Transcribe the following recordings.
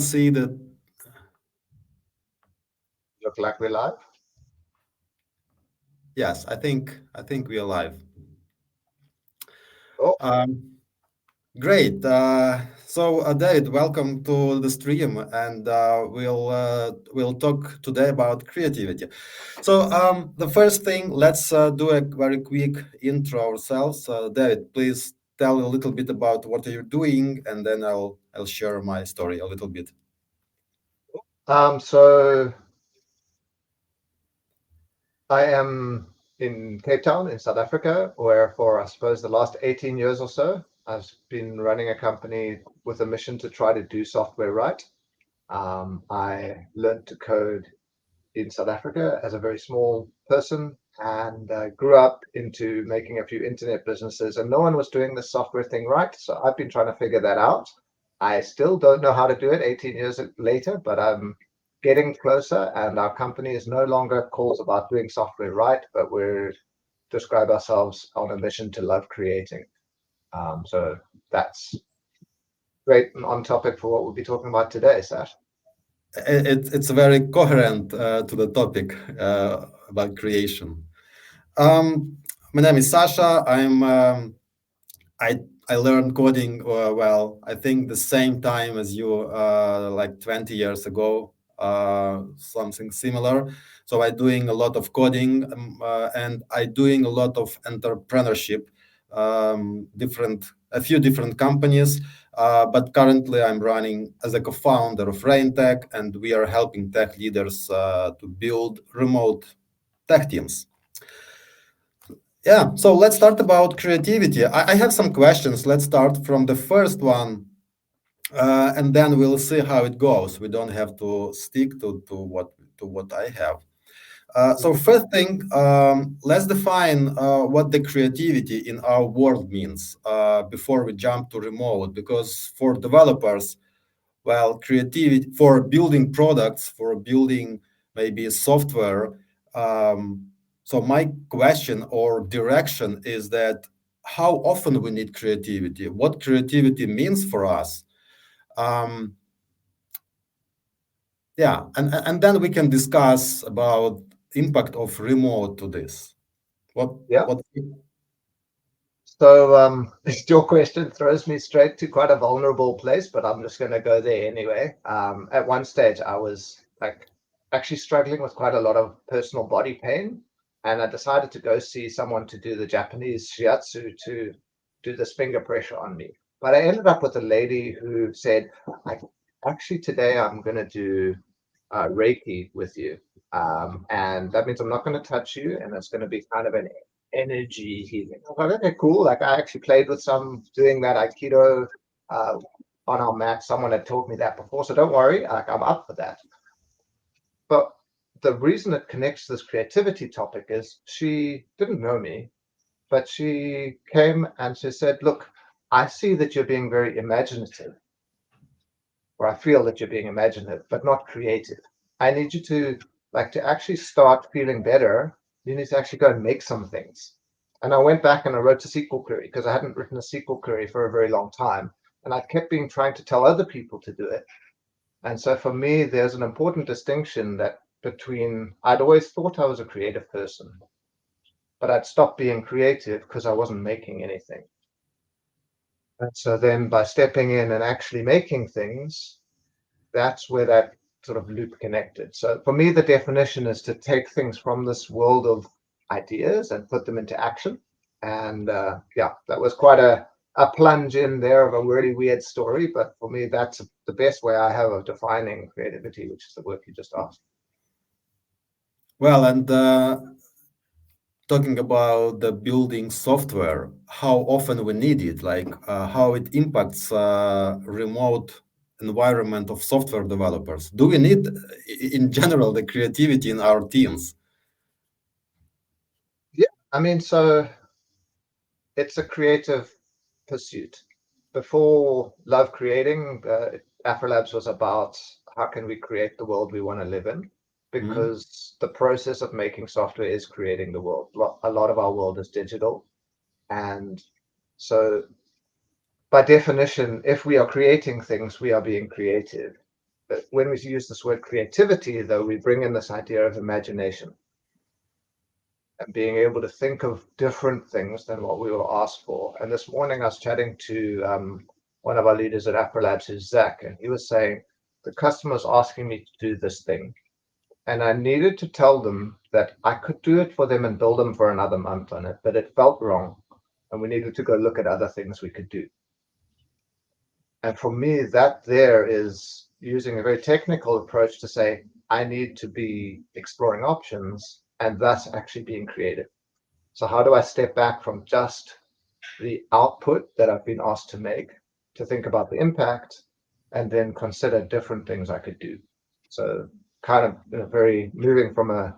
See that. Look like we're live. Yes, I think we are live. Oh, Um, Great. So, David, welcome to the stream, and we'll talk today about creativity. So, the first thing, let's do a very quick intro ourselves. David, please tell a little bit about what you're doing, and then I'll share my story a little bit. so I am in Cape Town in South Africa, where for I suppose the last 18 years or so, I've been running a company with a mission to try to do software right. I learned to code in South Africa as a very small person and grew up into making a few internet businesses, and no one was doing the software thing right. So I've been trying to figure that out. I still don't know how to do it 18 years later, but I'm getting closer. And our company is no longer called about doing software right, but we describe ourselves on a mission to love creating. So that's great and on topic for what we'll be talking about today, Sash. It's very coherent to the topic about creation. My name is Sasha. I I learned coding I think the same time as you, like 20 years ago, something similar. So I doing a lot of coding, and I doing a lot of entrepreneurship, different a few different companies. But currently, I'm running as a co-founder of RainTech, and we are helping tech leaders to build remote tech teams. Yeah, so let's start about creativity. I have some questions. Let's start from the first one, and then we'll see how it goes. We don't have to stick to what I have. So Mhm. first thing, let's define what the creativity in our world means before we jump to remote. Because for developers, well, creativity for building products, for building maybe software. So my question or direction is that how often we need creativity, what creativity means for us. Um, yeah, and then we can discuss about impact of remote to this. What Yeah. what? So your question throws me straight to quite a vulnerable place, but I'm just going to go there anyway. At one stage, I was like actually struggling with quite a lot of personal body pain, and I decided to go see someone to do the Japanese shiatsu to do this finger pressure on me. But I ended up with a lady who said, "I actually today I'm going to do Reiki with you. And that means I'm not going to touch you, and it's going to be kind of an energy healing." I thought, okay, cool. Like I actually played with some doing that Aikido uh, on our mat. Someone had taught me that before, so don't worry, like I'm up for that. But the reason it connects to this creativity topic is she didn't know me, but she came and she said, "Look, I see that you're being very imaginative, or I feel that you're being imaginative, but not creative. I need you to actually start feeling better. You need to actually go and make some things." And I went back and I wrote a SQL query because I hadn't written a SQL query for a very long time. And I kept being trying to tell other people to do it. And so for me, there's an important distinction that between I'd always thought I was a creative person, but I'd stopped being creative because I wasn't making anything. And so then by stepping in and actually making things, that's where that sort of loop connected. So for me, the definition is to take things from this world of ideas and put them into action. And yeah, that was quite a plunge in there of a really weird story. But for me, that's the best way I have of defining creativity, which is the work you just asked. Well, and talking about the building software, how often we need it, like how it impacts remote environment of software developers. Do we need, in general, the creativity in our teams? Yeah, I mean, so it's a creative pursuit. Before Love Creating, Afrolabs was about how can we create the world we want to live in, Mhm. because the process of making software is creating the world. A lot of our world is digital. And so, by definition, if we are creating things, we are being creative. when we use this word creativity, though, we bring in this idea of imagination and being able to think of different things than what we were asked for. And this morning I was chatting to one of our leaders at Afrolabs, who's Zach, and he was saying, the customer's asking me to do this thing. And I needed to tell them that I could do it for them and bill them for another month on it, but it felt wrong. And we needed to go look at other things we could do. And for me, that there is using a very technical approach to say, I need to be exploring options and thus actually being creative. So how do I step back from just the output that I've been asked to make to think about the impact and then consider different things I could do? So kind of very moving from a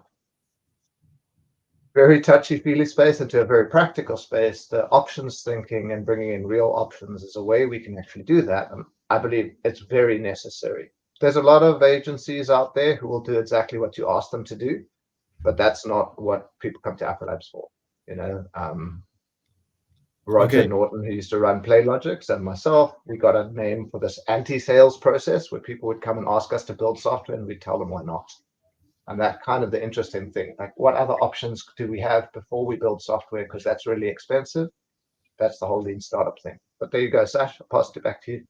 very touchy-feely space into a very practical space, the options thinking and bringing in real options is a way we can actually do that. And I believe it's very necessary. There's a lot of agencies out there who will do exactly what you ask them to do, but that's not what people come to Afrolabs for. Roger Okay. Norton, who used to run PlayLogix, and myself, we got a name for this anti-sales process where people would come and ask us to build software and we'd tell them why not. And that's kind of the interesting thing. Like, what other options do we have before we build software? Because that's really expensive. That's the whole lean startup thing. But there you go, Sash. I'll pass it back to you.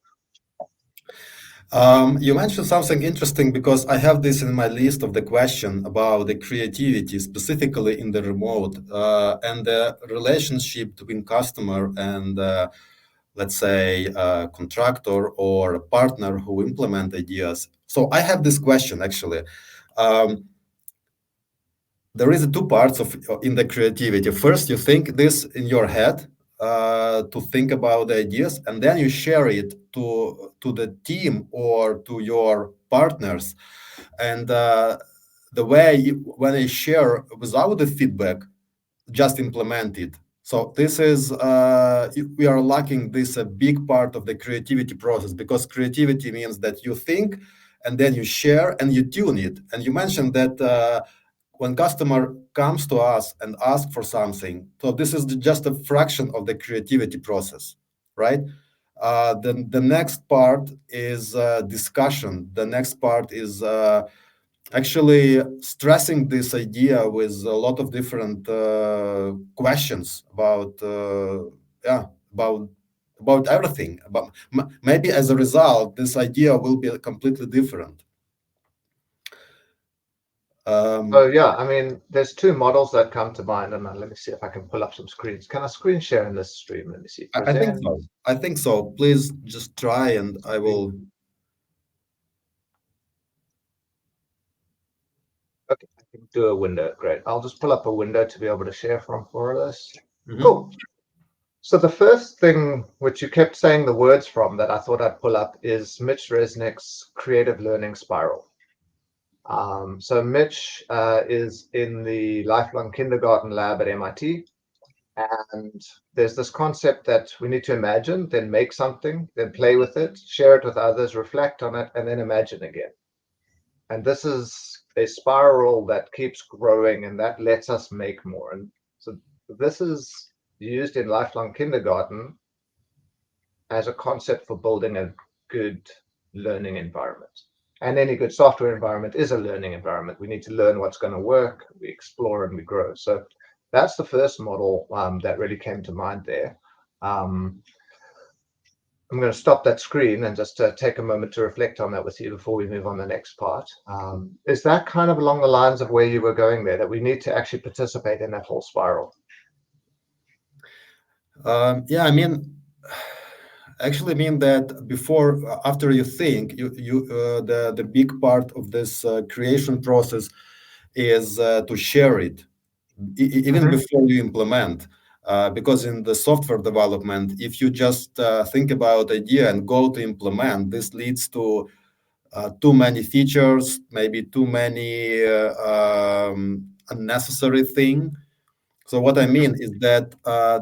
You mentioned something interesting because I have this in my list of the question about the creativity, specifically in the remote, and the relationship between customer and, let's say, a contractor or a partner who implement ideas. So I have this question actually. Um, there is two parts of in the creativity. First, you think this in your head to think about the ideas, and then you share it to the team or to your partners. And the way when I share without the feedback, just implement it. So this is we are lacking this a big part of the creativity process, because creativity means that you think and then you share and you tune it. And you mentioned that when customer comes to us and ask for something, so this is just a fraction of the creativity process, right? The next part is discussion. The next part is actually stressing this idea with a lot of different questions about yeah about everything. About maybe as a result, this idea will be completely different. So Um, yeah, I mean, there's two models that come to mind, and let me see if I can pull up some screens. Can I screen share in this stream? Let me see. I think Present. so. I think so. Please just try, and I will. Screen. Okay, I can do a window. Great. I'll just pull up a window to be able to share from for this. Mhm. Cool. So the first thing which you kept saying the words from that I thought I'd pull up is Mitch Resnick's creative learning spiral. So Mitch is in the lifelong kindergarten lab at MIT, and there's this concept that we need to imagine, then make something, then play with it, share it with others, reflect on it, and then imagine again. And this is a spiral that keeps growing, and that lets us make more. And so this is used in lifelong kindergarten as a concept for building a good learning environment. And any good software environment is a learning environment. We need to learn what's going to work, we explore, and we grow. So that's the first model that really came to mind there. I'm going to stop that screen and just take a moment to reflect on that with you before we move on the next part. Is that kind of along the lines of where you were going there, that we need to actually participate in that whole spiral? Yeah, I mean, actually mean that before, after you think, the big part of this creation process is to share it, even Mm-hmm. before you implement. Because in the software development, if you just think about idea and go to implement, this leads to too many features, maybe too many unnecessary thing. So what I mean is that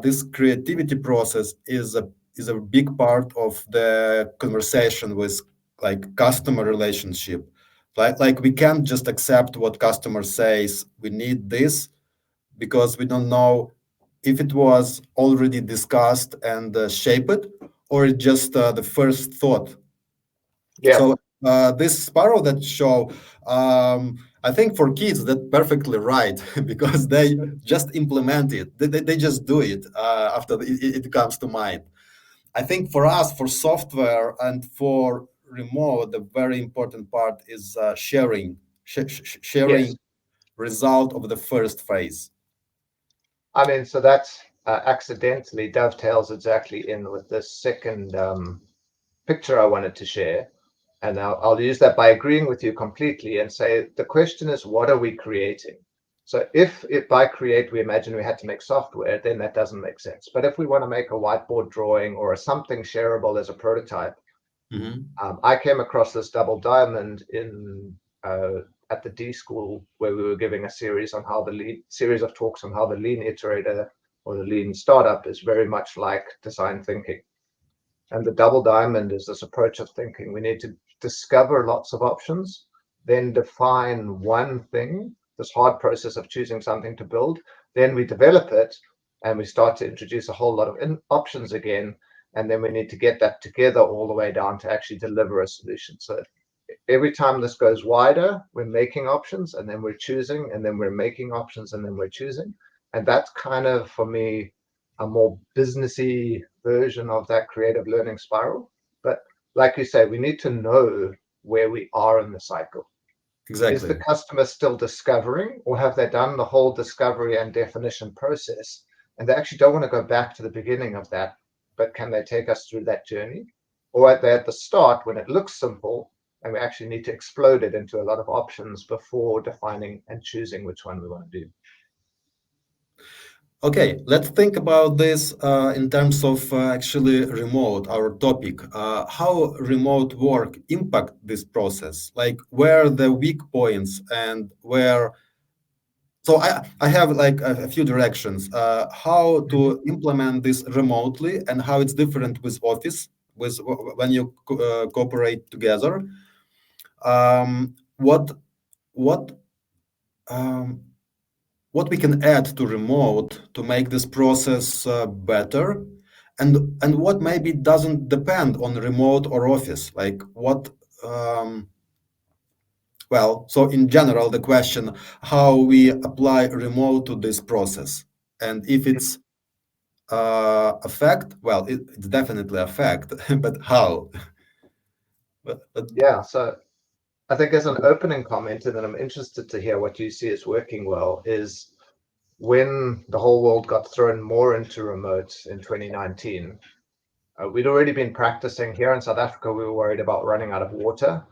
this creativity process is a big part of the conversation with like customer relationship. Like we can't just accept what customer says. We need this because we don't know if it was already discussed and shaped, or it's just the first thought. Yeah. So this sparrow that show, I think for kids that's perfectly right because they just implement it. They just do it after it comes to mind. I think for us, for software and for remote, the very important part is Yes. sharing result of the first phase. I mean, so that accidentally dovetails exactly in with this second picture I wanted to share. And I'll use that by agreeing with you completely and say the question is, what are we creating? So if by create we imagine we had to make software, then that doesn't make sense. But if we want to make a whiteboard drawing or something shareable as a prototype, Mhm. I came across this double diamond in at the D school where we were giving a series on how the lean series of talks on how the lean iterator or the lean startup is very much like design thinking. And the double diamond is this approach of thinking. We need to discover lots of options, then define one thing, this hard process of choosing something to build. Then we develop it and we start to introduce a whole lot of options again. And then we need to get that together all the way down to actually deliver a solution. So every time this goes wider, we're making options and then we're choosing, and then we're making options and then we're choosing. And that's kind of, for me, a more businessy version of that creative learning spiral. But like you say, we need to know where we are in the cycle. Is the Exactly. customer still discovering, or have they done the whole discovery and definition process? And they actually don't want to go back to the beginning of that, but can they take us through that journey? Or are they at the start when it looks simple and we actually need to explode it into a lot of options before defining and choosing which one we want to do? Okay, let's think about this in terms of actually remote, our topic. How remote work impact this process? Like where are the weak points and where. So I have like a few directions. How Mhm. to implement this remotely and how it's different with Office, with when you cooperate together. What um, what we can add to remote to make this process better, and what maybe doesn't depend on remote or office, like what well, so in general the question how we apply remote to this process, and if it's a fact, well, it's definitely a fact, but how. But Yeah, so I think as an opening comment, and then I'm interested to hear what you see as working well, is when the whole world got thrown more into remote in 2019. We'd already been practicing here in South Africa. We were worried about running out of water.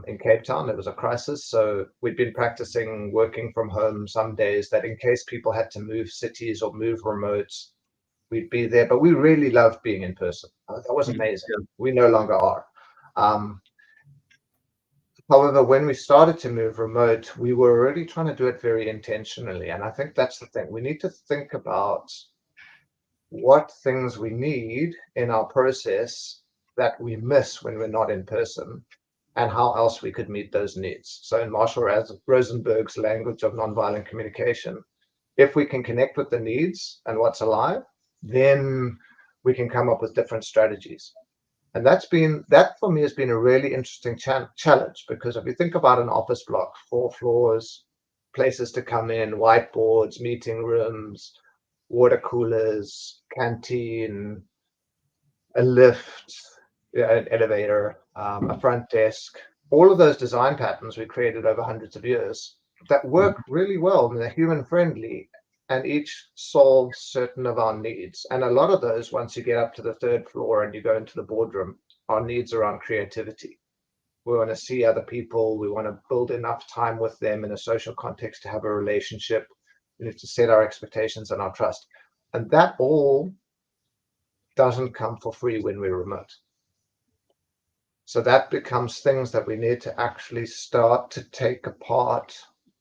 In Cape Town, there was a crisis. So we'd been practicing working from home some days that in case people had to move cities or move remote, we'd be there. But we really loved being in person. That was amazing. yeah. We no longer are. Um, However, when we started to move remote, we were already trying to do it very intentionally. And I think that's the thing. We need to think about what things we need in our process that we miss when we're not in person, and how else we could meet those needs. So in Marshall Rosenberg's language of nonviolent communication, if we can connect with the needs and what's alive, then we can come up with different strategies. And that for me has been a really interesting challenge, because if you think about an office block, 4 floors, places to come in, whiteboards, meeting rooms, water coolers, canteen, a lift, yeah, an elevator, a front desk, all of those design patterns we created over hundreds of years that work really well and they're human friendly, and each solves certain of our needs. And a lot of those, once you get up to the third floor and you go into the boardroom, our needs around creativity. We want to see other people. We want to build enough time with them in a social context to have a relationship. We need to set our expectations and our trust. And that all doesn't come for free when we're remote. So that becomes things that we need to actually start to take apart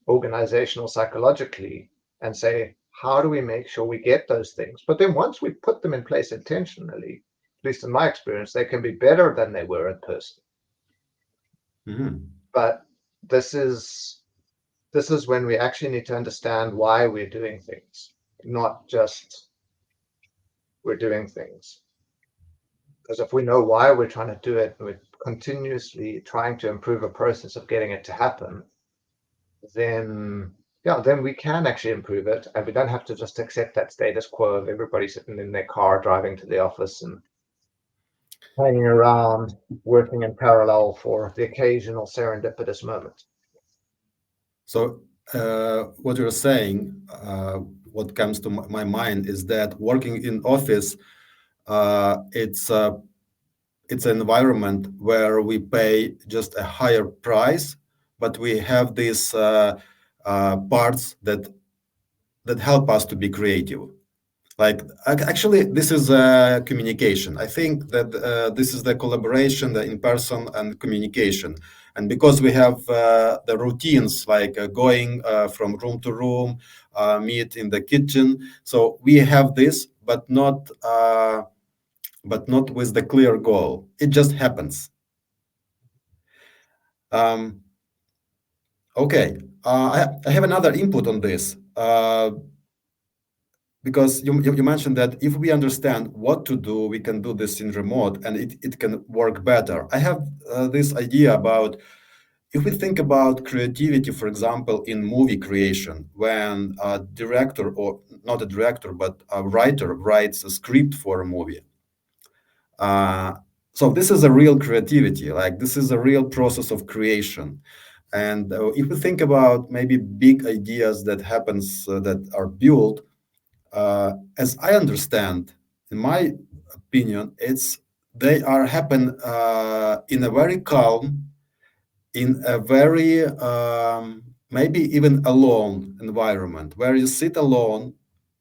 organizational psychologically and say, how do we make sure we get those things? But then once we put them in place intentionally, at least in my experience, they can be better than they were in person. Mhm. But this is this is when we actually need to understand why we're doing things, not just we're doing things. Because if we know why we're trying to do it, we continuously trying to improve a process of getting it to happen, then then we can actually improve it, and we don't have to just accept that status quo of everybody sitting in their car driving to the office and hanging around working in parallel for the occasional serendipitous moment. So what you're saying, what comes to my mind is that working in office, it's an environment where we pay just a higher price, but we have these parts that help us to be creative. Like actually, this is communication. I think that this is the collaboration, the in person and communication. And because we have the routines like going from room to room, meet in the kitchen, so we have this, but not with the clear goal. It just happens. Um, okay, I have another input on this. Because you mentioned that if we understand what to do, we can do this in remote and it can work better. I have this idea about if we think about creativity, for example, in movie creation, when a director, or not a director, but a writer writes a script for a movie. Uh, so this is a real creativity, like this is a real process of creation. And if we think about maybe big ideas that happens that are built, as I understand, in my opinion, it's they are happen in a very calm, in a very maybe even alone environment where you sit alone,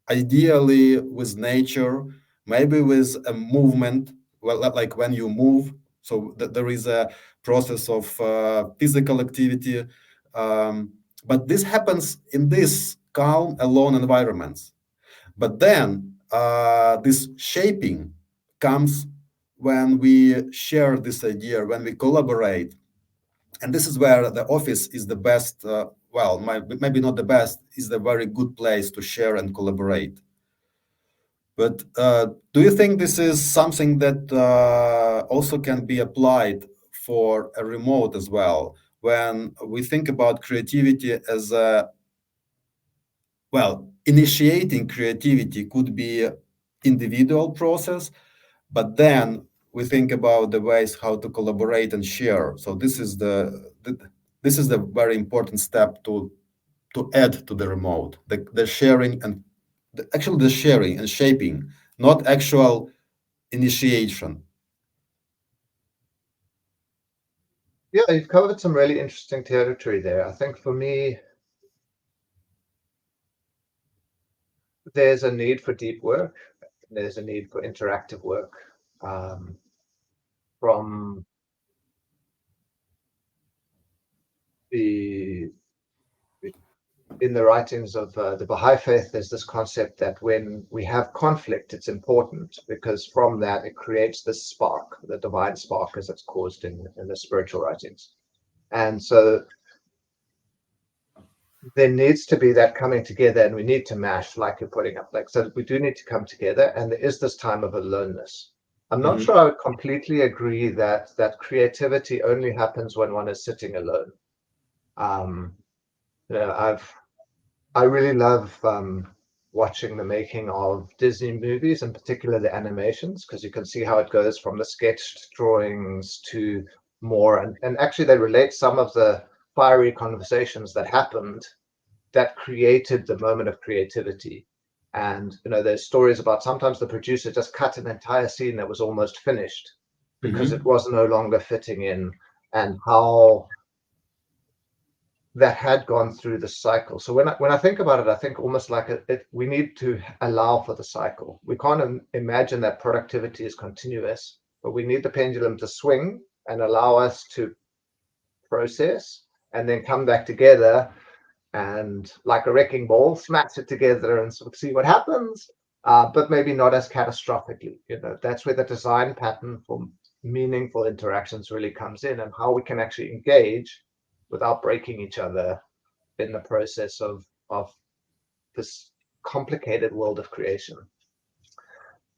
ideally with nature, maybe with a movement, well, like when you move, so there is a process of physical activity. But this happens in this calm, alone environments. But then this shaping comes when we share this idea, when we collaborate. And this is where the office is the best, well, maybe not the best, is the very good place to share and collaborate. But do you think this is something that also can be applied for a remote as well? When we think about creativity as a, well, initiating creativity could be individual process, but then we think about the ways how to collaborate and share. So this is the very important step to add to the remote, the sharing and actually the sharing and shaping, not actual initiation. Yeah, you've covered some really interesting territory there. I think for me, there's a need for deep work. There's a need for interactive work. Um, from the in the writings of the Baha'i faith, there's this concept that when we have conflict, it's important because from that it creates this spark, the divine spark, as it's caused in the spiritual writings. And so there needs to be that coming together, and we need to mash, like you're putting up, like, so we do need to come together, and there is this time of aloneness. I'm not Mhm. sure I would completely agree that creativity only happens when one is sitting alone. Um, you know, I really love watching the making of Disney movies, in particular the animations, because you can see how it goes from the sketched drawings to more, and actually they relate some of the fiery conversations that happened that created the moment of creativity. And there's stories about sometimes the producer just cut an entire scene that was almost finished because it Mhm. was no longer fitting in, and how that had gone through the cycle. So when I think about it, I think almost like we need to allow for the cycle. We can't imagine that productivity is continuous, but we need the pendulum to swing and allow us to process and then come back together and, like a wrecking ball, smash it together and sort of see what happens, but maybe not as catastrophically. That's where the design pattern for meaningful interactions really comes in, and how we can actually engage without breaking each other in the process of this complicated world of creation.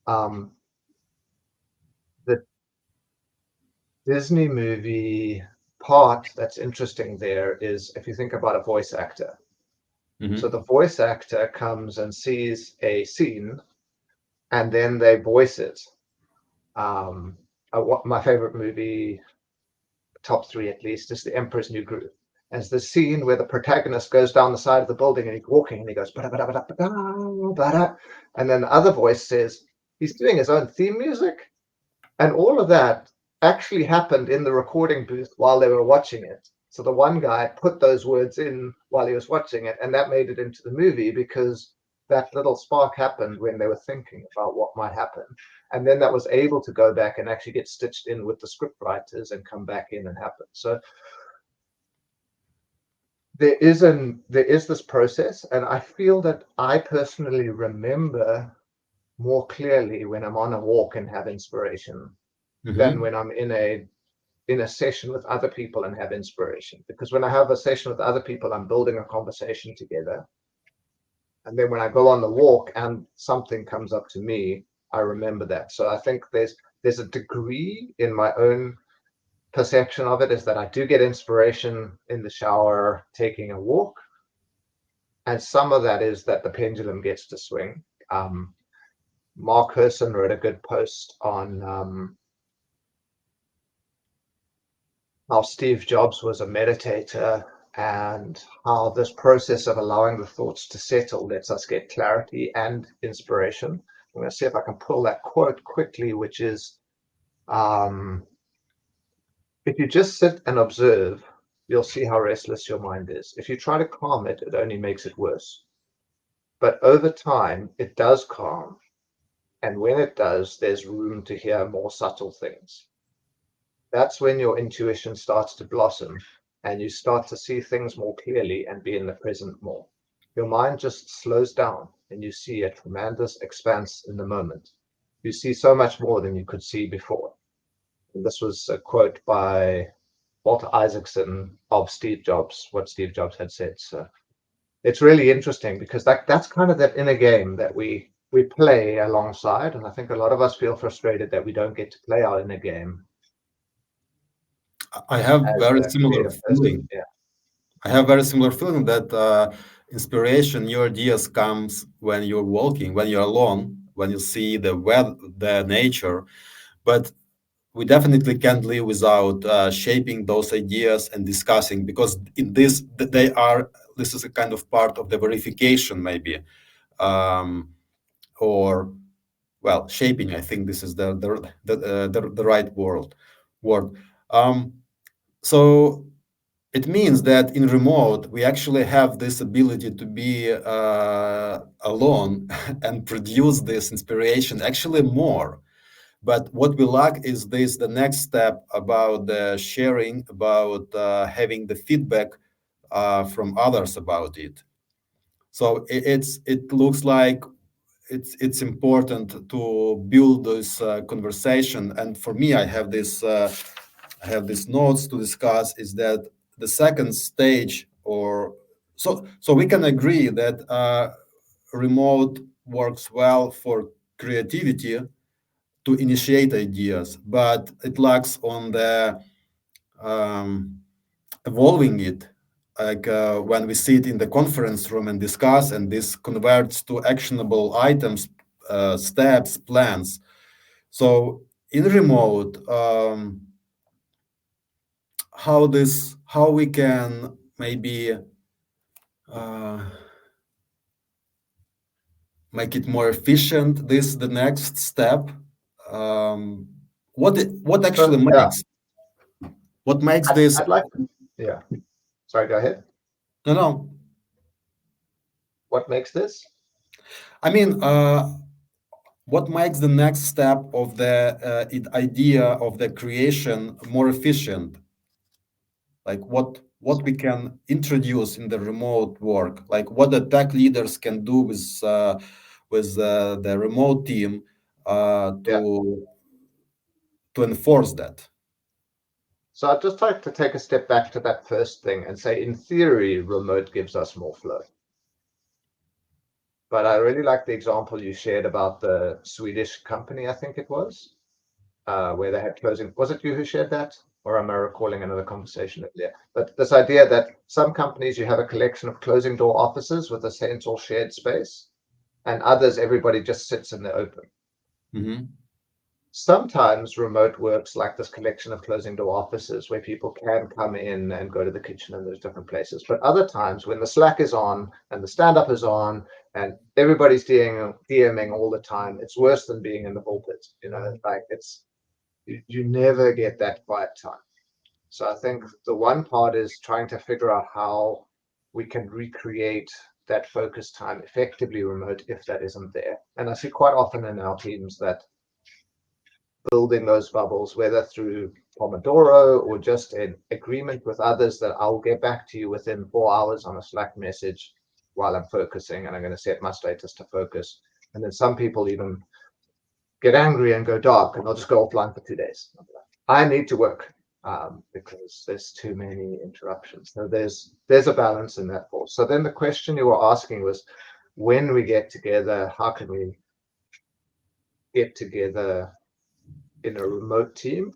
Um, the Disney movie part that's interesting there is if you think about a voice actor. So the voice actor comes and sees a scene and then they voice it. My favorite movie, top three at least, is The Emperor's New Groove. As the scene where the protagonist goes down the side of the building and he's walking and he goes, bada, bada, bada, bada, bada. And then the other voice says, he's doing his own theme music. And all of that actually happened in the recording booth while they were watching it. So the one guy put those words in while he was watching it, and that made it into the movie because that little spark happened when they were thinking about what might happen. And then that was able to go back and actually get stitched in with the script writers and come back in and happen. So there is this process, and I feel that I personally remember more clearly when I'm on a walk and have inspiration than when I'm in a session with other people and have inspiration. Because when I have a session with other people, I'm building a conversation together. And then when I go on the walk and something comes up to me, I remember that. So I think there's a degree in my own perception of it is that I do get inspiration in the shower, taking a walk. And some of that is that the pendulum gets to swing. Mark Herson wrote a good post on how Steve Jobs was a meditator and how this process of allowing the thoughts to settle lets us get clarity and inspiration. I'm going to see if I can pull that quote quickly, which is, if you just sit and observe, you'll see how restless your mind is. If you try to calm it, it only makes it worse. But over time, it does calm. And when it does, there's room to hear more subtle things. That's when your intuition starts to blossom and you start to see things more clearly and be in the present more. Your mind just slows down and you see a tremendous expanse in the moment. You see so much more than you could see before. And this was a quote by Walter Isaacson of Steve Jobs, what Steve Jobs had said. So it's really interesting because that's kind of that inner game that we play alongside. And I think a lot of us feel frustrated that we don't get to play our inner game I have as very a similar creative person. feeling. Yeah. I have very similar feeling that inspiration, new ideas comes when you're walking, when you're alone, when you see the weather, the nature. But we definitely can't live without shaping those ideas and discussing, because in this they are. This is a kind of part of the verification, maybe, or well, shaping. I think this is the right word. Um, so it means that in remote, we actually have this ability to be alone and produce this inspiration actually more. But what we lack is this the next step about the sharing, about having the feedback from others about it. So it looks like it's important to build this conversation. And for me, I have these notes to discuss is that the second stage, or so we can agree that remote works well for creativity to initiate ideas, but it lacks on the um, evolving it. Like when we sit in the conference room and discuss, and this converts to actionable items, steps, plans. So in remote, how we can maybe uh, make it more efficient. This the next step. Um, what actually So yeah, makes I'd, this? I'd like to, yeah. Sorry, go ahead. No, no. What makes this? I mean, what makes the next step of the idea of the creation more efficient? Like what we can introduce in the remote work, like what the tech leaders can do with the remote team Yeah. to enforce that. So I'd just like to take a step back to that first thing and say, in theory, remote gives us more flow. But I really like the example you shared about the Swedish company, I think it was. where they had closing. Was it you who shared that? Or am I recalling another conversation earlier? But this idea that some companies, you have a collection of closing door offices with a central shared space, and others, everybody just sits in the open. Mm-hmm. Sometimes remote works like this collection of closing door offices where people can come in and go to the kitchen and there's different places. But other times when the Slack is on and the stand-up is on and everybody's DMing all the time, it's worse than being in the pulpit. Like you never get that quiet time. So I think the one part is trying to figure out how we can recreate that focus time effectively remote if that isn't there. And I see quite often in our teams that building those bubbles, whether through Pomodoro or just an agreement with others that I'll get back to you within 4 hours on a Slack message while I'm focusing, and I'm going to set my status to focus. And then some people even get angry and go dark, and they'll just go offline for 2 days. I need to work because there's too many interruptions. So there's a balance in that force. So then the question you were asking was, when we get together, how can we get together in a remote team,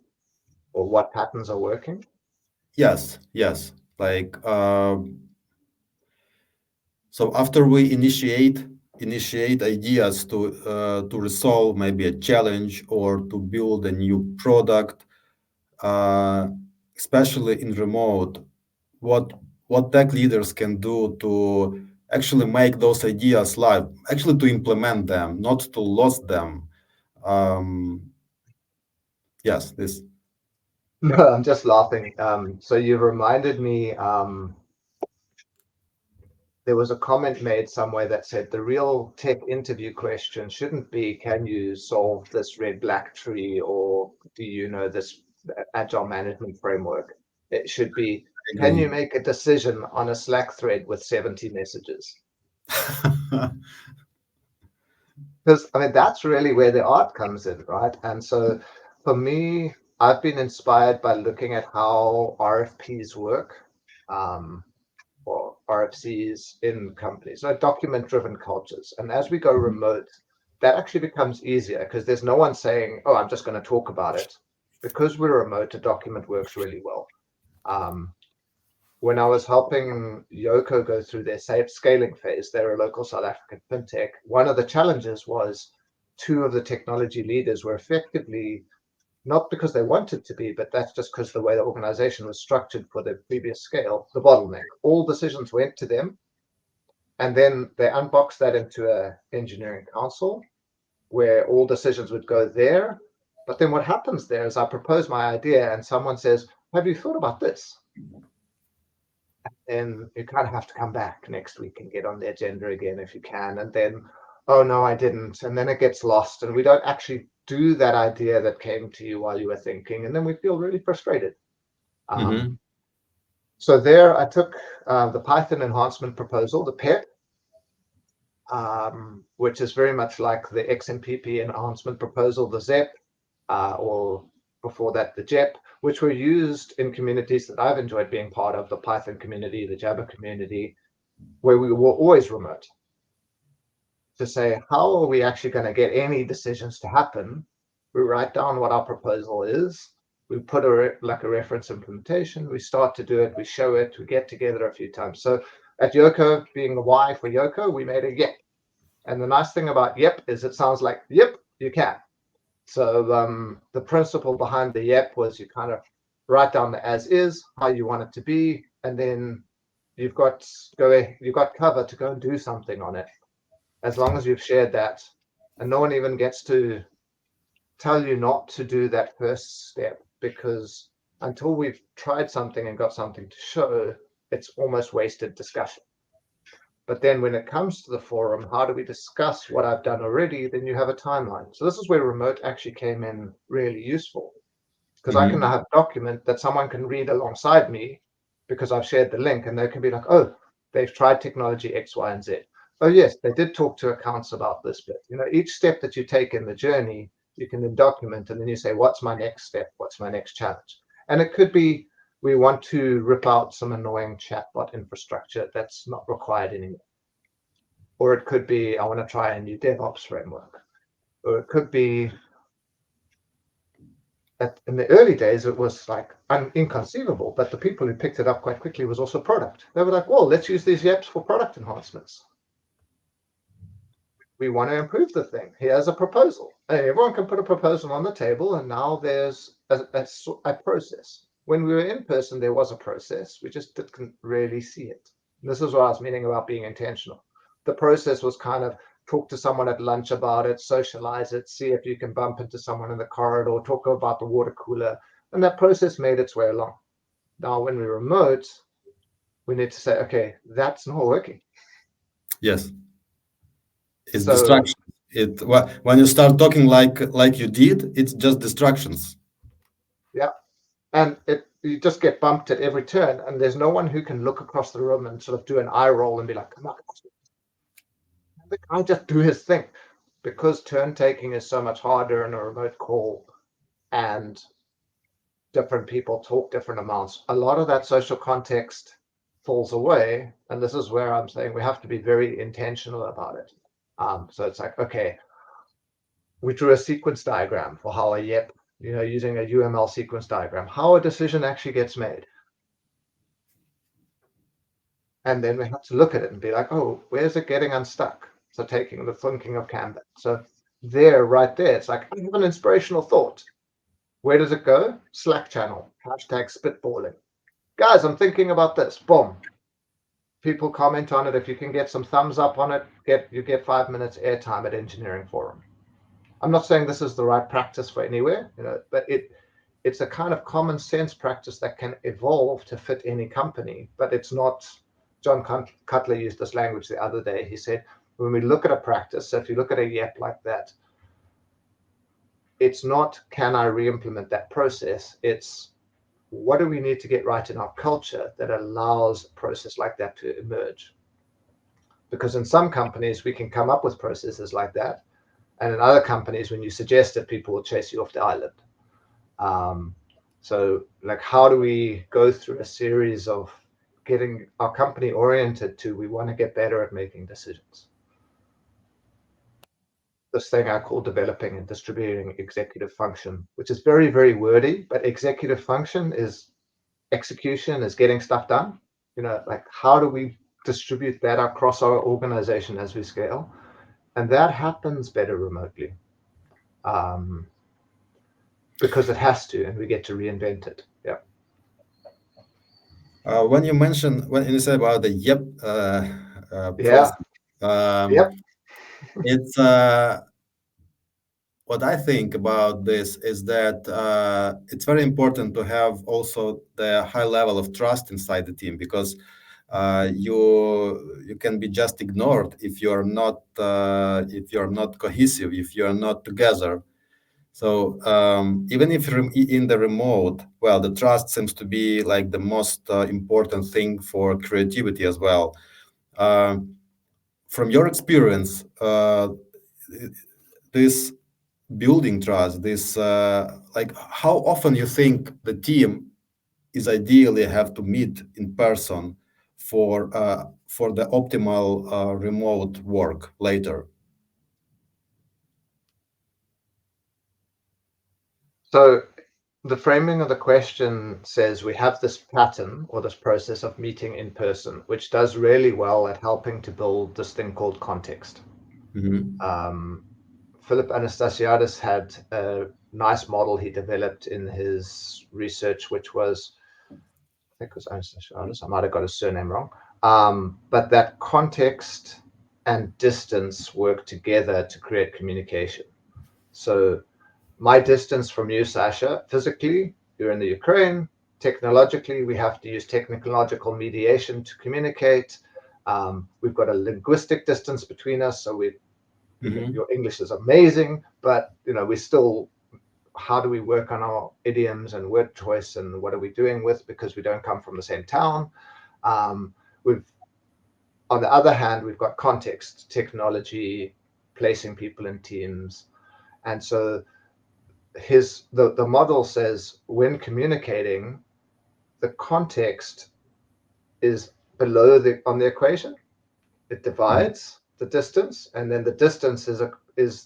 or what patterns are working? Yes. Like so after we initiate ideas to resolve maybe a challenge or to build a new product, uh, especially in remote, what what tech leaders can do to actually make those ideas live, actually to implement them, not to lose them. Um, yes, this. No, I'm just laughing. So you reminded me, there was a comment made somewhere that said the real tech interview question shouldn't be, can you solve this red-black tree, or do you know this agile management framework? It should be, I can you agree. make a decision on a Slack thread with 70 messages? Because I mean, that's really where the art comes in, right? And so for me, I've been inspired by looking at how RFPs work. Or RFCs in companies, like document-driven cultures. And as we go remote, that actually becomes easier because there's no one saying, "Oh, I'm just going to talk about it." Because we're remote, a document works really well. When I was helping Yoko go through their safe scaling phase, they're a local South African fintech. One of the challenges was two of the technology leaders were effectively, not because they wanted to be, but that's just because the way the organization was structured for the previous scale, the bottleneck. All decisions went to them, and then they unboxed that into a engineering council where all decisions would go there. But then what happens there is I propose my idea and someone says, have you thought about this? And you kind of have to come back next week and get on the agenda again if you can. And then, oh no, I didn't. And then it gets lost and we don't actually do that idea that came to you while you were thinking. And then we feel really frustrated. Mhm. So there I took the Python enhancement proposal, the PEP, which is very much like the XMPP enhancement proposal, the ZEP, or before that, the JEP, which were used in communities that I've enjoyed being part of, the Python community, the Java community, where we were always remote, to say, how are we actually going to get any decisions to happen? We write down what our proposal is. We put like a reference implementation. We start to do it. We show it. We get together a few times. So at Yoko, being the Y for Yoko, we made a YEP. And the nice thing about YEP is it sounds like, yep, you can. So the principle behind the YEP was you kind of write down the as is, how you want it to be, and then you've got cover to go and do something on it, as long as you've shared that. And no one even gets to tell you not to do that first step, because until we've tried something and got something to show, it's almost wasted discussion. But then when it comes to the forum, how do we discuss what I've done already? Then you have a timeline. So this is where remote actually came in really useful, because I can Mhm. have a document that someone can read alongside me because I've shared the link, and they can be like, oh, they've tried technology X, Y, and Z. Oh, yes, they did talk to accounts about this bit. Each step that you take in the journey, you can then document, and then you say, what's my next step? What's my next challenge? And it could be, we want to rip out some annoying chatbot infrastructure that's not required anymore. Or it could be, I want to try a new DevOps framework. Or it could be, in the early days, it was like inconceivable, but the people who picked it up quite quickly was also product. They were like, well, let's use these yaps for product enhancements. We want to improve the thing. Here's a proposal. And everyone can put a proposal on the table, and now there's a process. When we were in person, there was a process. We just didn't really see it. And this is what I was meaning about being intentional. The process was kind of talk to someone at lunch about it, socialize it, see if you can bump into someone in the corridor, talk about the water cooler. And that process made its way along. Now, when we're remote, we need to say, okay, that's not working. Yes, it's So, distraction. When you start talking like you did, it's just distractions. yeah. And you just get bumped at every turn, and there's no one who can look across the room and sort of do an eye roll and be like, come on, the guy just do his thing. Because turn taking is so much harder in a remote call, and different people talk different amounts, a lot of that social context falls away. And this is where I'm saying we have to be very intentional about it. So it's like, okay, we drew a sequence diagram for how a YEP, using a UML sequence diagram, how a decision actually gets made. And then we have to look at it and be like, oh, where's it getting unstuck? So taking the thinking of Campey. So right there, it's like, I have an inspirational thought. Where does it go? Slack channel, hashtag spitballing. Guys, I'm thinking about this. Boom. People comment on it. If you can get some thumbs up on it, you get 5 minutes airtime at Engineering Forum. I'm not saying this is the right practice for anywhere, but it's a kind of common sense practice that can evolve to fit any company, but it's not. John Cutler used this language the other day. He said, when we look at a practice, so if you look at a YEP like that, it's not, can I re-implement that process? It's, what do we need to get right in our culture that allows a process like that to emerge? Because in some companies, we can come up with processes like that. And in other companies, when you suggest it, people will chase you off the island. So like, how do we go through a series of getting our company oriented to, we want to get better at making decisions? This thing I call developing and distributing executive function, which is very, very wordy, but executive function is execution, is getting stuff done. Like, how do we distribute that across our organization as we scale? And that happens better remotely. Because it has to, and we get to reinvent it. Yeah. When you say about the YEP Yeah. process, um, Yep. it's what I think about this is that it's very important to have also the high level of trust inside the team, because you can be just ignored if you're not cohesive, if you're not together. So even if in the remote, well, the trust seems to be like the most important thing for creativity as well. From your experience, this building trust, this like how often you think the team is ideally have to meet in person for the optimal remote work later? So the framing of the question says we have this pattern or this process of meeting in person, which does really well at helping to build this thing called context. Philip Anastasiadis had a nice model he developed in his research, which was, I think it was Anastasiadis, I might have got his surname wrong, but that context and distance work together to create communication. So my distance from you, Sasha, physically, you're in the Ukraine. Technologically, we have to use technological mediation to communicate. We've got a linguistic distance between us, so your English is amazing, but we still, how do we work on our idioms and word choice, and what are we doing with, because we don't come from the same town. We've, on the other hand, we've got context, technology, placing people in teams, and so the model says when communicating, the context is below on the equation. It divides. the distance, and then the distance is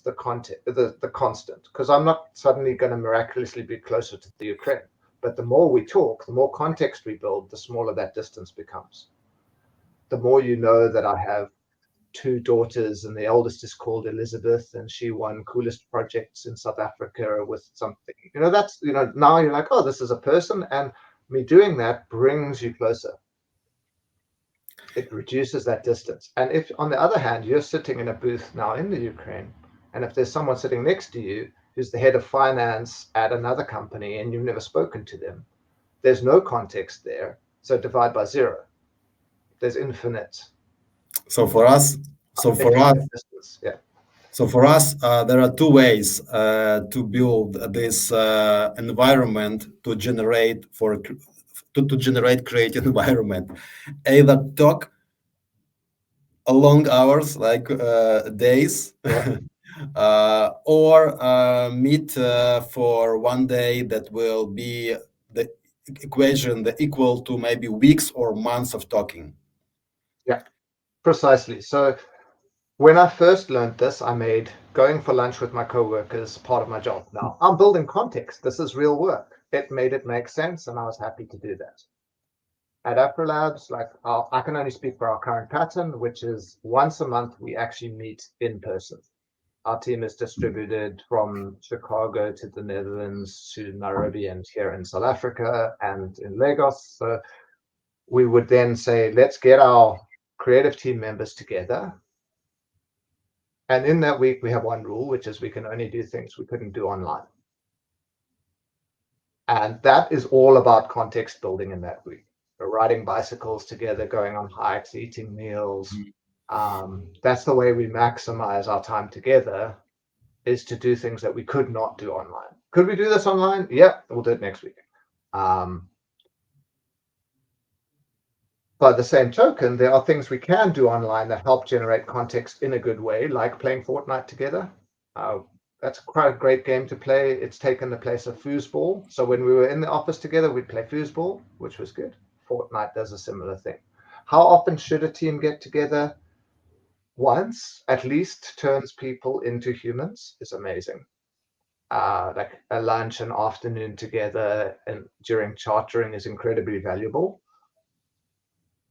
the content, the constant. Because I'm not suddenly going to miraculously be closer to the Ukraine, but the more we talk, the more context we build, the smaller that distance becomes. The more you know that I have two daughters, and the eldest is called Elizabeth, and she won coolest projects in South Africa with something. That's now you're like, oh, this is a person, and me doing that brings you closer. It reduces that distance. And if, on the other hand, you're sitting in a booth now in the Ukraine, and if there's someone sitting next to you who's the head of finance at another company and you've never spoken to them, there's no context there. So divide by zero. There's infinite, So for us, so for us, infinite distance. Yeah. there are two ways to build this environment to generate to generate creative environment. Either talk a long hours, like days, Yeah. or meet for one day that will be the equation, the equal to maybe weeks or months of talking. Yeah. Precisely. So when I first learned this, I made going for lunch with my coworkers part of my job. Now I'm building context. This is real work. It made it make sense, and I was happy to do that. At Afrolabs, like I can only speak for our current pattern, which is once a month we actually meet in person. Our team is distributed from Chicago to the Netherlands to Nairobi and here in South Africa and in Lagos. So we would then say, let's get our creative team members together. And in that week, we have one rule, which is we can only do things we couldn't do online. And that is all about context building in that week. We're riding bicycles together, going on hikes, eating meals. That's the way we maximize our time together, is to do things that we could not do online. Could we do this online? Yeah, we'll do it next week. By the same token, there are things we can do online that help generate context in a good way, like playing Fortnite together. That's quite a great game to play. It's taken the place of foosball. So when we were in the office together, we'd play foosball, which was good. Fortnite does a similar thing. How often should a team get together? Once, at least, turns people into humans is amazing. Like a lunch and afternoon together and during chartering is incredibly valuable.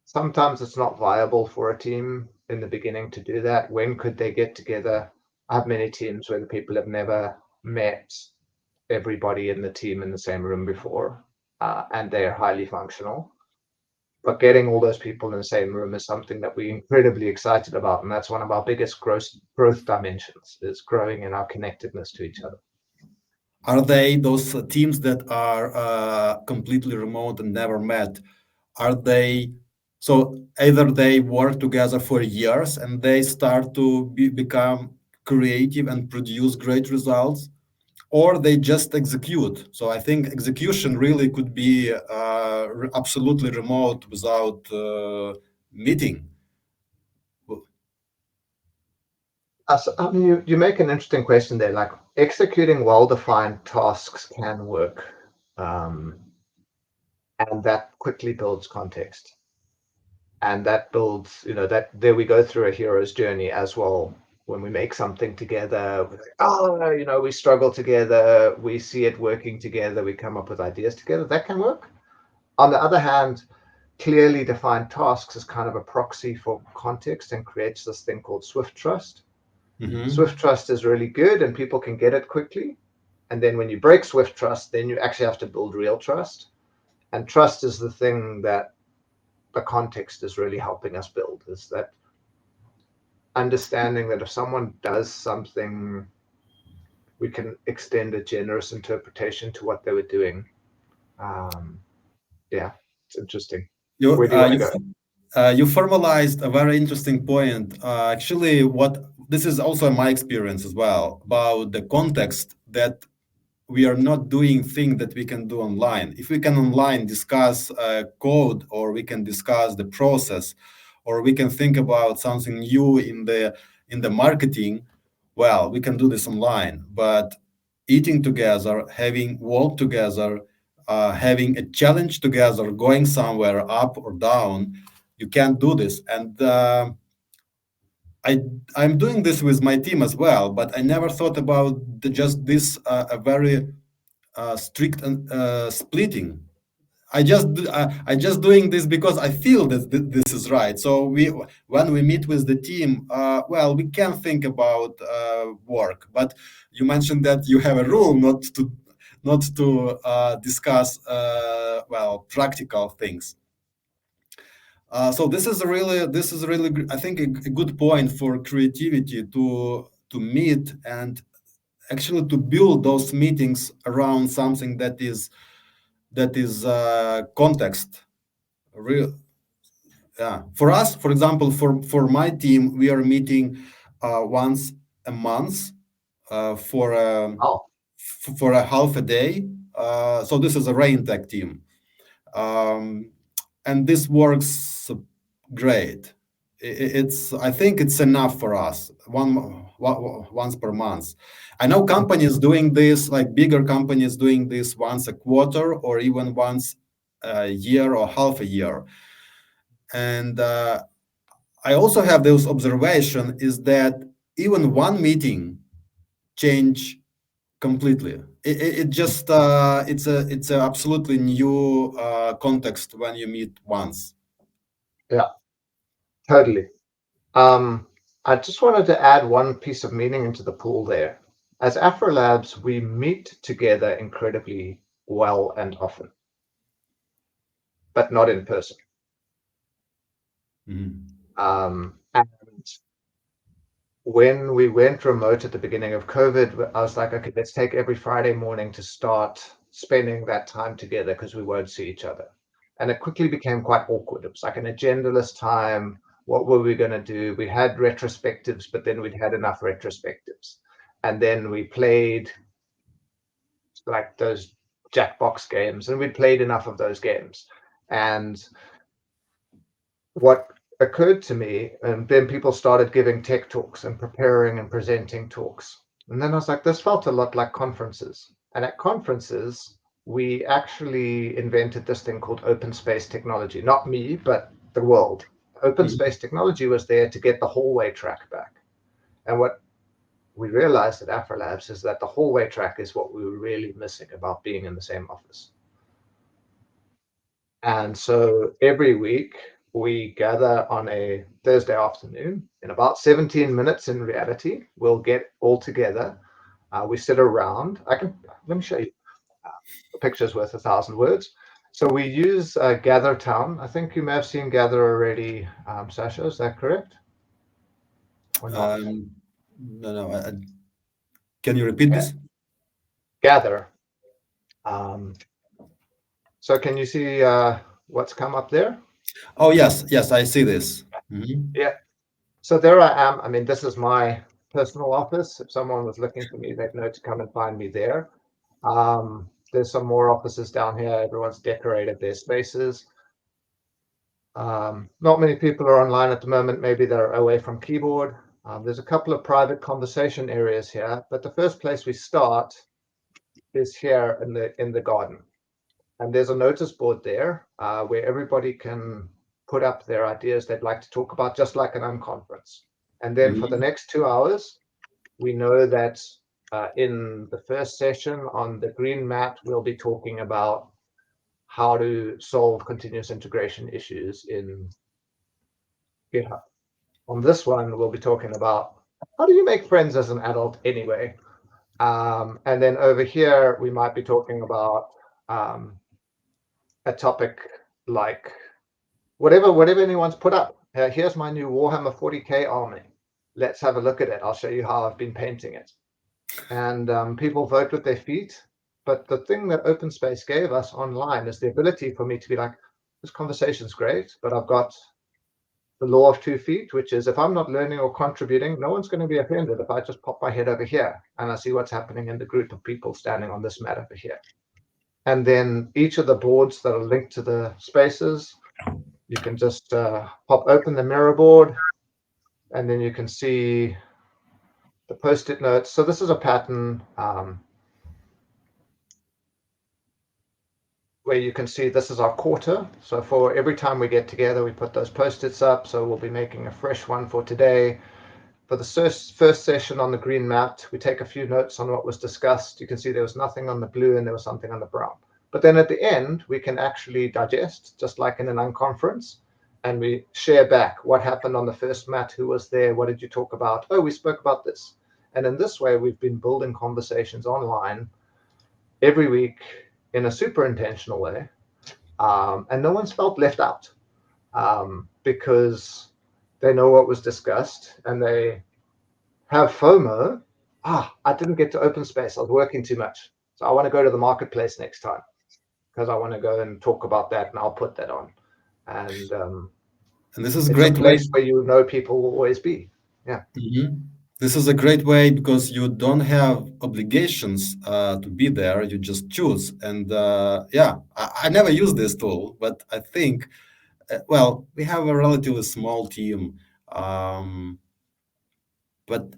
Sometimes it's not viable for a team in the beginning to do that. When could they get together? I have many teams where the people have never met everybody in the team in the same room before, and they are highly functional. But getting all those people in the same room is something that we're incredibly excited about, and that's one of our biggest growth dimensions, is growing in our connectedness to each other. Are they those teams that are completely remote and never met? Are they so either they work together for years and they start to become creative and produce great results, or they just execute? So I think execution really could be absolutely remote without meeting. I mean, you make an interesting question there. Like, executing well-defined tasks can work, and that quickly builds context. And that builds, that there we go through a hero's journey as well. When we make something together, we're like, oh, we struggle together, we see it working together, we come up with ideas together. That can work. On the other hand, clearly defined tasks is kind of a proxy for context and creates this thing called swift trust. Swift trust is really good and people can get it quickly. And then when you break swift trust, then you actually have to build real trust. And trust is the thing that the context is really helping us build, is that understanding that if someone does something, we can extend a generous interpretation to what they were doing. Yeah, it's interesting. Where do you want to go? You formalized a very interesting point. Actually, what this is also my experience as well about the context that we are not doing things that we can do online. If we can online discuss code, or we can discuss the process, or we can think about something new in the marketing, well, we can do this online. But eating together, having work together, having a challenge together, going somewhere up or down, you can't do this. And I I'm doing this with my team as well, but I never thought about just this a very strict splitting. I just doing this because I feel that this is right. So when we meet with the team, well, we can think about work. But you mentioned that you have a rule not to discuss well, practical things. So this is really I think a good point for creativity to meet and actually to build those meetings around something that is context real. Yeah, for us, for example, for my team, we are meeting once a month for Oh, for a half a day. So this is a rain tech team, um, and this works great. It's I think it's enough for us once per month. I know companies doing this, like bigger companies doing this once a quarter or even once a year or half a year. And I also have this observation is that even one meeting change completely. It just it's a absolutely new context when you meet once. yeah, totally. Um, I just wanted to add one piece of meaning into the pool there. As Afrolabs, we meet together incredibly well and often, but not in person. Mhm. And when we went remote at the beginning of COVID, I was like, okay, let's take every Friday morning to start spending that time together because we won't see each other. And it quickly became quite awkward. It was like an agendaless time. What were we going to do? We had retrospectives, but then we'd had enough retrospectives. And then we played like those Jackbox games, and we'd played enough of those games. And what occurred to me, and then people started giving tech talks and preparing and presenting talks. And then I was like, this felt a lot like conferences. And at conferences, we actually invented this thing called open space technology. Not me, but the world. Open Mhm. space technology was there to get the hallway track back. And what we realized at Afrolabs is that the hallway track is what we were really missing about being in the same office. And so every week we gather on a Thursday afternoon. In about 17 minutes, in reality, we'll get all together. We sit around. Let me show you. A picture's worth 1,000 words. So we use Gather Town. I think you may have seen Gather already, Sasha. Is that correct or not? No, no. Can you repeat Yeah, this? Gather. Um, so can you see what's come up there? Oh yes, yes, I see this. Mhm. Yeah. So there I am. I mean, this is my personal office. If someone was looking for me, they'd know to come and find me there. There's some more offices down here. Everyone's decorated their spaces. Not many people are online at the moment. Maybe they're away from keyboard. There's a couple of private conversation areas here, but the first place we start is here in the garden. And there's a notice board there where everybody can put up their ideas they'd like to talk about, just like an unconference. And then for the Mhm. next 2 hours, we know that in the first session on the green mat, we'll be talking about how to solve continuous integration issues in GitHub. On this one, we'll be talking about how do you make friends as an adult anyway. And then over here, we might be talking about um, a topic like whatever anyone's put up. Here's my new Warhammer 40K army. Let's have a look at it. I'll show you how I've been painting it. And people vote with their feet. But the thing that open space gave us online is the ability for me to be like, this conversation's great, but I've got the law of 2 feet, which is if I'm not learning or contributing, no one's going to be offended if I just pop my head over here and I see what's happening in the group of people standing on this mat over here. And then each of the boards that are linked to the spaces, you can just pop open the mirror board, and then you can see the post-it notes. So this is a pattern where you can see this is our quarter. So for every time we get together, we put those post-its up. So we'll be making a fresh one for today. for the first session on the green mat, we take a few notes on what was discussed. You can see there was nothing on the blue and there was something on the brown. But then at the end, we can actually digest, just like in an unconference, and we share back what happened on the first mat, who was there, what did you talk about? Oh, we spoke about this. And in this way, we've been building conversations online every week in a super intentional way. And no one's felt left out because they know what was discussed and they have FOMO. I didn't get to open space. I was working too much. So I want to go to the marketplace next time because I want to go and talk about that and I'll put that on. And this is a it's a great way. place where you know people will always be. Yeah. Mhm. This is a great way because you don't have obligations to be there. You just choose. And yeah, I never use this tool, but I think, well, we have a relatively small team. Um, but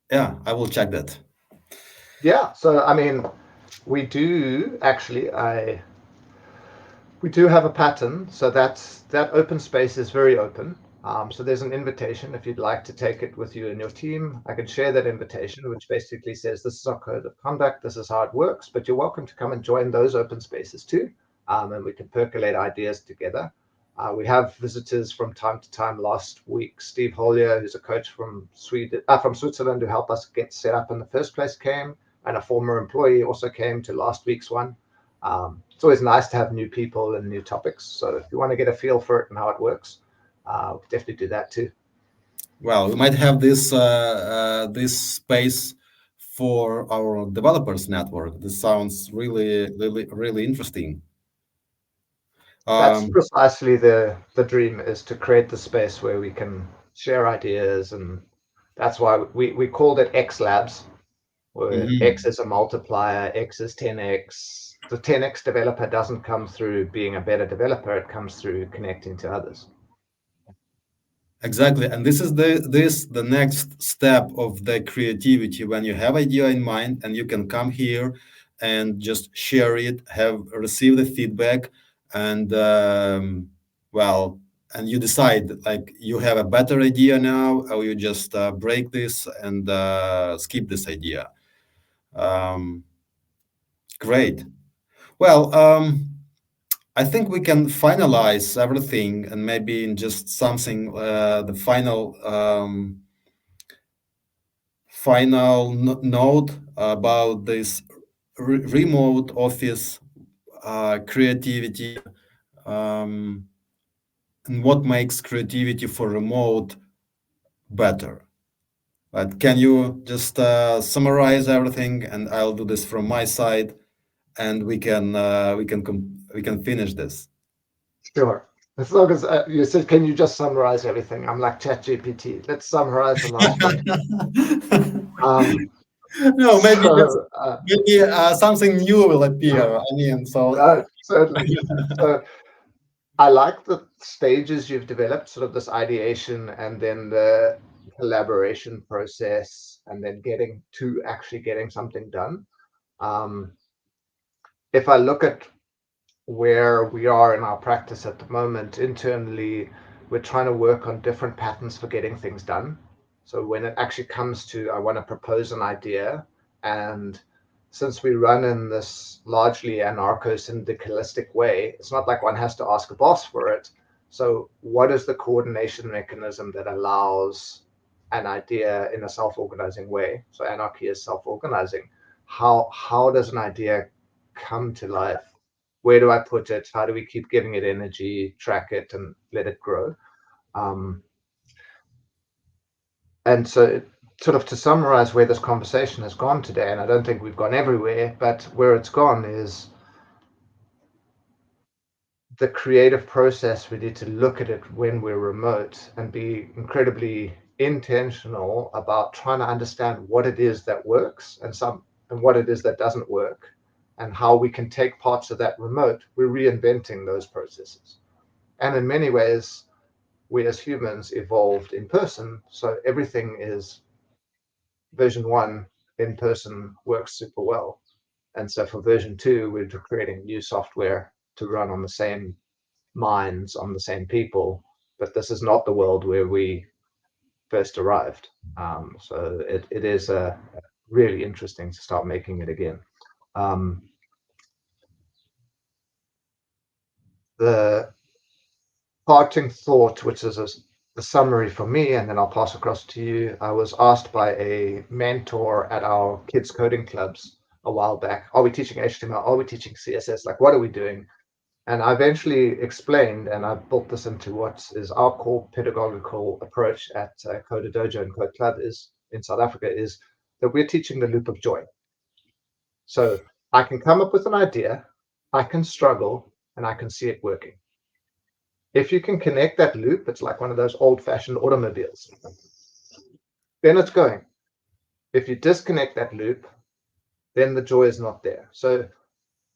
yeah, I will check that. Yeah. So, I mean, we do actually, we do have a pattern. So that open space is very open. So there's an invitation if you'd like to take it with you and your team. I can share that invitation, which basically says this is our code of conduct, this is how it works, but you're welcome to come and join those open spaces too. And we can percolate ideas together. We have visitors from time to time. Last week, Steve Hollier, who's a coach from Switzerland, who helped us get set up in the first place, came, and a former employee also came to last week's one. It's always nice to have new people and new topics. So if you want to get a feel for it and how it works, definitely do that too. Well, we might have this space for our developers network. This sounds really interesting. That's Um, precisely the dream, is to create the space where we can share ideas. And that's why we called it X Labs, where X mhm. is a multiplier, X is 10X. The 10X developer doesn't come through being a better developer, it comes through connecting to others. Exactly, and this is the next step of the creativity when you have idea in mind and you can come here and just share it, have receive the feedback, and well, and you decide like you have a better idea now, or you just break this and skip this idea. Um, Great. Well, I think we can finalize everything and maybe in just something the final note about this remote office creativity, um, and what makes creativity for remote better. But can you just summarize everything, and I'll do this from my side, and we can finish this. Sure. As long as you said, can you just summarize everything? I'm like ChatGPT. Let's summarize the last bit. Um, No, maybe just so, maybe something new will appear. I mean, so no, certainly. So, I like the stages you've developed, sort of this ideation and then the collaboration process, and then getting to actually getting something done. Um, if I look at where we are in our practice at the moment, internally, we're trying to work on different patterns for getting things done. So when it actually comes to, I want to propose an idea, and since we run in this largely anarcho-syndicalistic way, it's not like one has to ask a boss for it. So what is the coordination mechanism that allows an idea in a self-organizing way? So anarchy is self-organizing. How does an idea come to life? Where do I put it? How do we keep giving it energy, track it, and let it grow? Um, and so, sort of to summarize where this conversation has gone today, and I don't think we've gone everywhere, but where it's gone is the creative process. We need to look at it when we're remote and be incredibly intentional about trying to understand what it is that works and what it is that doesn't work, and how we can take parts of that remote. We're reinventing those processes. And in many ways, we as humans evolved in person. So everything is version one in person works super well. And so for version two, we're creating new software to run on the same minds, on the same people. But this is not the world where we first arrived. So it is really interesting to start making it again. The parting thought, which is a summary for me, and then I'll pass across to you. I was asked by a mentor at our kids coding clubs a while back, are we teaching HTML? Are we teaching CSS? Like, what are we doing? And I eventually explained, and I built this into what is our core pedagogical approach at Coder Dojo and Code Club is in South Africa, is that we're teaching the loop of joy. So I can come up with an idea, I can struggle, and I can see it working. If you can connect that loop, it's like one of those old-fashioned automobiles. Then it's going. If you disconnect that loop, then the joy is not there. So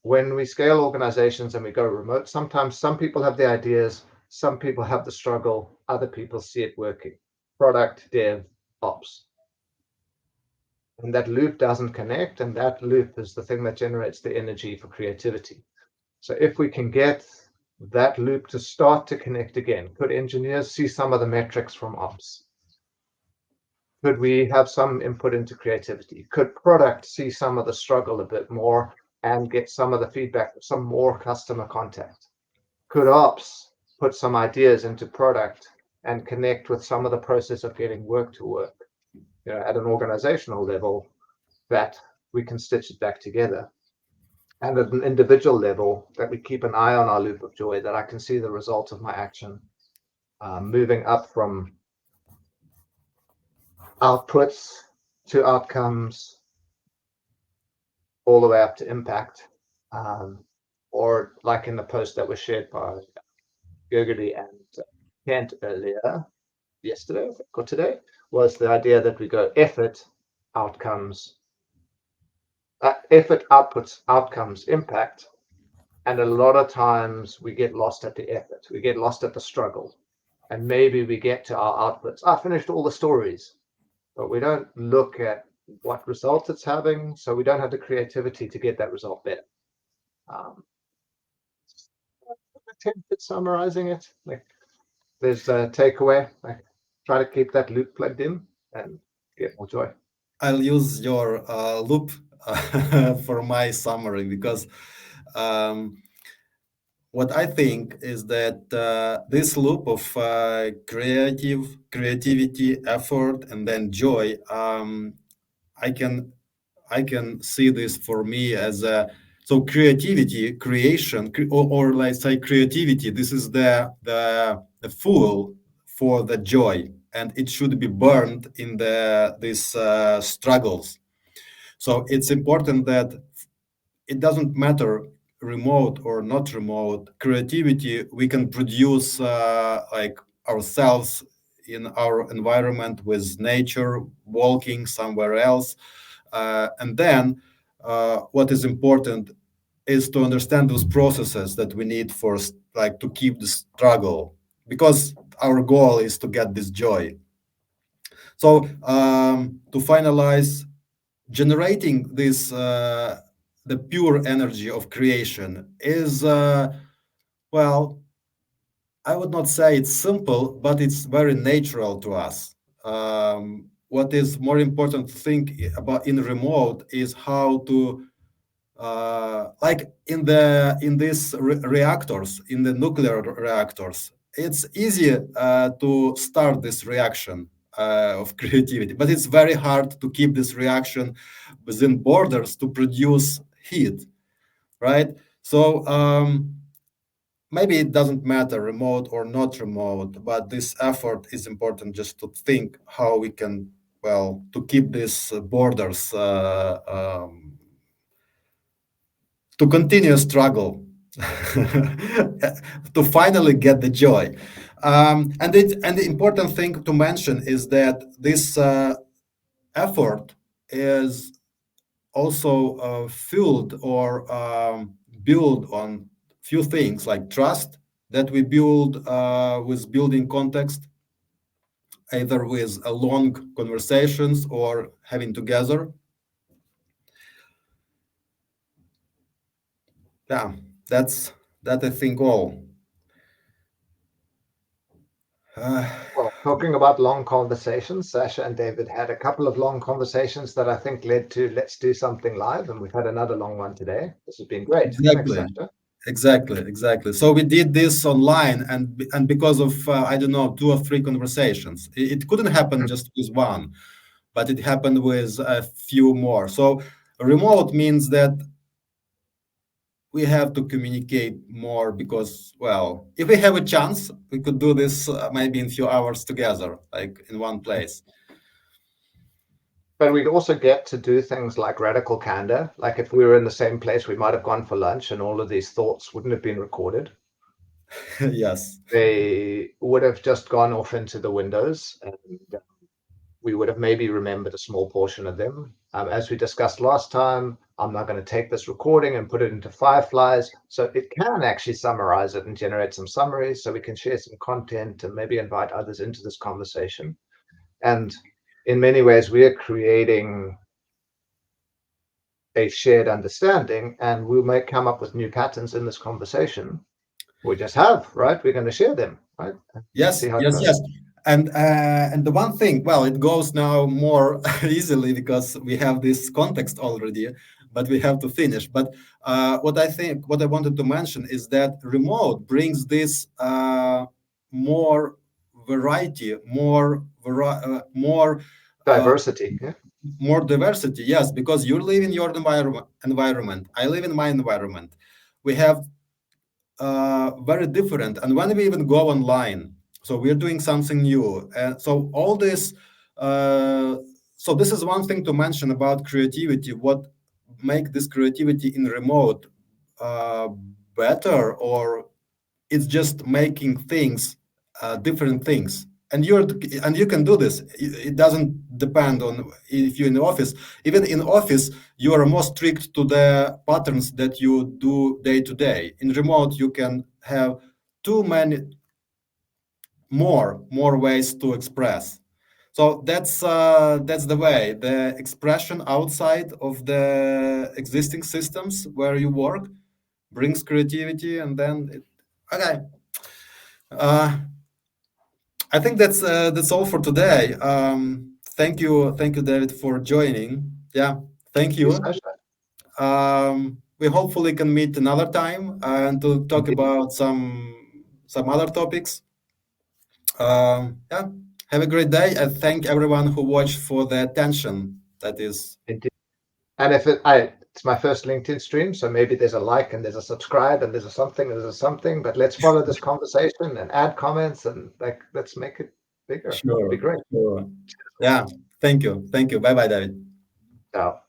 when we scale organizations and we go remote, sometimes some people have the ideas, some people have the struggle, other people see it working. Product, dev, ops. And that loop doesn't connect, and that loop is the thing that generates the energy for creativity. So if we can get that loop to start to connect again, could engineers see some of the metrics from ops? Could we have some input into creativity? Could product see some of the struggle a bit more and get some of the feedback, some more customer contact? Could ops put some ideas into product and connect with some of the process of getting work to work? You know, at an organizational level, that we can stitch it back together. And at an individual level, that we keep an eye on our loop of joy, that I can see the result of my action, moving up from outputs to outcomes, all the way up to impact. Or like in the post that was shared by Gergely and Kent earlier, yesterday or today, was the idea that we go effort, outcomes, effort, outputs, outcomes, impact. And a lot of times we get lost at the effort, we get lost at the struggle. And maybe we get to our outputs. I finished all the stories, but we don't look at what result it's having. So we don't have the creativity to get that result better. Attempt at summarizing it. Like, there's a takeaway. Like, try to keep that loop plugged in and get more joy. I'll use your loop for my summary because what I think is that this loop of creativity, effort, and then joy, I can I can see this for me as a so creativity, creation, or let's say creativity. This is the fuel for the joy, and it should be burned in the these struggles. So it's important that it doesn't matter remote or not remote creativity we can produce like ourselves in our environment with nature walking somewhere else and then what is important is to understand those processes that we need for like to keep the struggle because our goal is to get this joy. So to finalize, generating this the pure energy of creation is well, I would not say it's simple, but it's very natural to us. What is more important to think about in remote is how to like in these reactors, in the nuclear reactors, it's easy to start this reaction of creativity, but it's very hard to keep this reaction within borders to produce heat, right? So maybe it doesn't matter remote or not remote, but this effort is important just to think how we can, well, to keep these borders to continue struggle to finally get the joy. And the important thing to mention is that this effort is also fueled or build on few things like trust that we build with building context, either with long conversations or having together. Yeah, that's that I think all. Uh, Talking about long conversations, Sasha and David had a couple of long conversations that I think led to let's do something live, and we've had another long one today. This has been great. Thanks, Exactly. Sasha. Exactly. So we did this online, and because of I don't know, 2 or 3 conversations, it couldn't happen just with one, but it happened with a few more. So remote means that we have to communicate more because, well, if we have a chance, we could do this maybe in few hours together, like in one place. But we'd also get to do things like radical candor. Like if we were in the same place, we might have gone for lunch and all of these thoughts wouldn't have been recorded. Yes. They would have just gone off into the windows, and we would have maybe remembered a small portion of them. As we discussed last time, I'm not going to take this recording and put it into Fireflies. So it can actually summarize it and generate some summaries so we can share some content and maybe invite others into this conversation. And in many ways, we are creating a shared understanding, and we may come up with new patterns in this conversation. We just have, right? We're going to share them, right? Yes, See how it yes, goes. yes. And the one thing, well, it goes now more easily because we have this context already, but we have to finish. But what I wanted to mention is that remote brings this more variety, uh, Diversity. Yeah. more diversity. Yes, because you live in your environment. I live in my environment. We have very different. And when we even go online, so we're doing something new. And so all this, so this is one thing to mention about creativity. What make this creativity in remote uh, better, or it's just making things different things. And you can do this. It doesn't depend on if you're in the office. Even in office, you are more strict to the patterns that you do day to day. In remote, you can have too many more ways to express. So that's the way. The expression outside of the existing systems where you work brings creativity, and then okay. Uh, I think that's all for today. Thank you, David, for joining. Yeah, thank You, you. Sasha. We hopefully can meet another time and to talk Indeed. about some other topics. Yeah, have a great day. I thank everyone who watched for the attention. That is Indeed. And if it's my first LinkedIn stream, so maybe there's a like and there's a subscribe and there's a something, and there's a something, but let's follow this conversation and add comments and like, let's make it bigger. It'd be sure, great. sure. Yeah, thank you. Bye bye, David. Ciao.